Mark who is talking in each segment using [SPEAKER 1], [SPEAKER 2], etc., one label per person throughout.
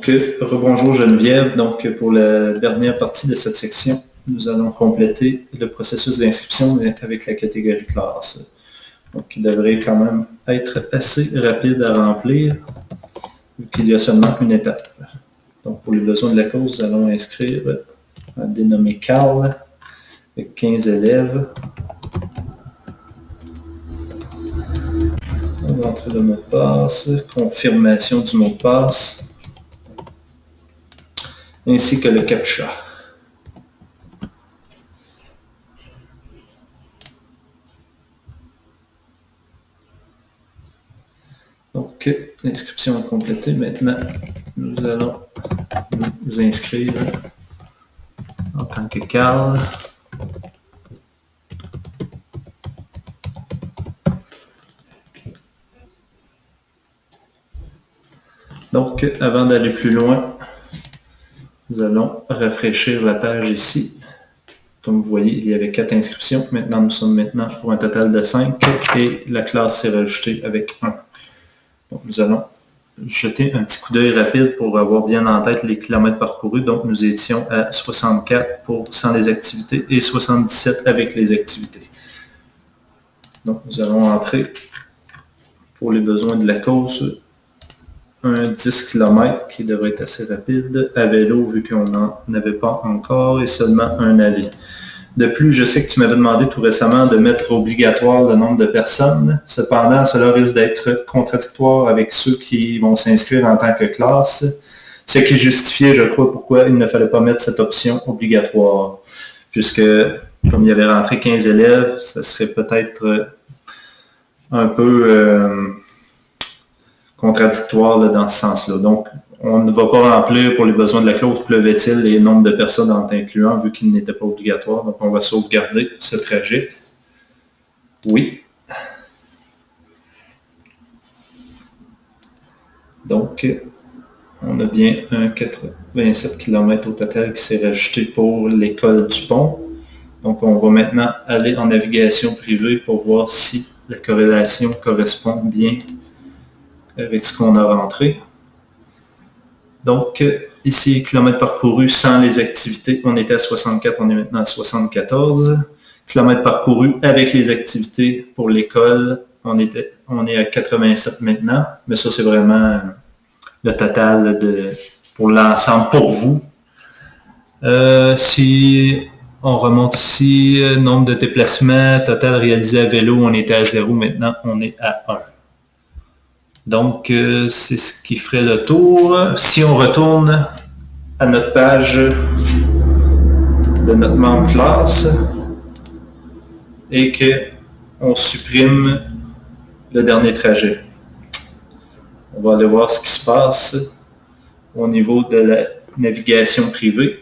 [SPEAKER 1] Donc, rebonjour Geneviève. Donc, pour la dernière partie de cette section, nous allons compléter le processus d'inscription avec la catégorie classe. Donc, il devrait quand même être assez rapide à remplir, vu qu'il y a seulement une étape. Donc, pour les besoins de la cause, nous allons inscrire un dénommé Carl avec 15 élèves. On va entrer le mot de passe, confirmation du mot de passe, ainsi que le CAPTCHA. Donc, l'inscription est complétée. Maintenant, nous allons nous inscrire en tant que Carl. Donc, avant d'aller plus loin, nous allons rafraîchir la page ici. Comme vous voyez, il y avait 4 inscriptions. Maintenant, nous sommes pour un total de 5 et la classe s'est rajoutée avec 1. Donc, nous allons jeter un petit coup d'œil rapide pour avoir bien en tête les kilomètres parcourus. Donc, nous étions à 64 sans les activités et 77 avec les activités. Donc, nous allons entrer pour les besoins de la course un 10 km qui devrait être assez rapide à vélo vu qu'on n'en avait pas encore et seulement un aller. De plus, je sais que tu m'avais demandé tout récemment de mettre obligatoire le nombre de personnes. Cependant, cela risque d'être contradictoire avec ceux qui vont s'inscrire en tant que classe, ce qui justifiait, je crois, pourquoi il ne fallait pas mettre cette option obligatoire. Puisque, comme il y avait rentré 15 élèves, ça serait peut-être un peu contradictoire là, dans ce sens-là. Donc, on ne va pas remplir pour les besoins de la clause pleuvait-il les nombres de personnes en incluant vu qu'il n'était pas obligatoire. Donc, on va sauvegarder ce trajet. Oui. Donc, on a bien un 87 km au total qui s'est rajouté pour l'école du pont. Donc, on va maintenant aller en navigation privée pour voir si la corrélation correspond bien avec ce qu'on a rentré. Donc, ici, kilomètres parcourus sans les activités, on était à 64, on est maintenant à 74. Kilomètres parcourus avec les activités pour l'école, on est à 87 maintenant, mais ça, c'est vraiment le total pour l'ensemble, pour vous. Si on remonte ici, nombre de déplacements, total réalisé à vélo, on était à 0, maintenant on est à 1. Donc, c'est ce qui ferait le tour. Si on retourne à notre page de notre membre classe et qu'on supprime le dernier trajet. On va aller voir ce qui se passe au niveau de la navigation privée.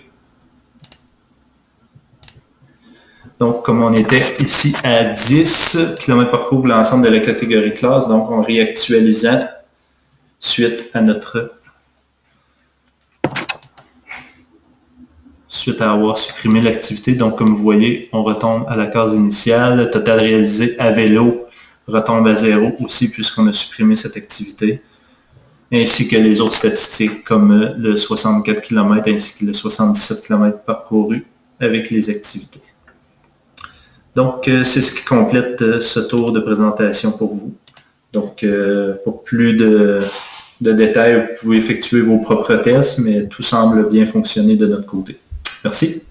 [SPEAKER 1] Donc, comme on était ici à 10 km parcours pour l'ensemble de la catégorie classe, donc en réactualisant suite à avoir supprimé l'activité. Donc, comme vous voyez, on retombe à la case initiale. Le total réalisé à vélo retombe à 0 aussi puisqu'on a supprimé cette activité, ainsi que les autres statistiques comme le 64 km ainsi que le 77 km parcourus avec les activités. Donc, c'est ce qui complète ce tour de présentation pour vous. Donc, pour plus de détails, vous pouvez effectuer vos propres tests, mais tout semble bien fonctionner de notre côté. Merci.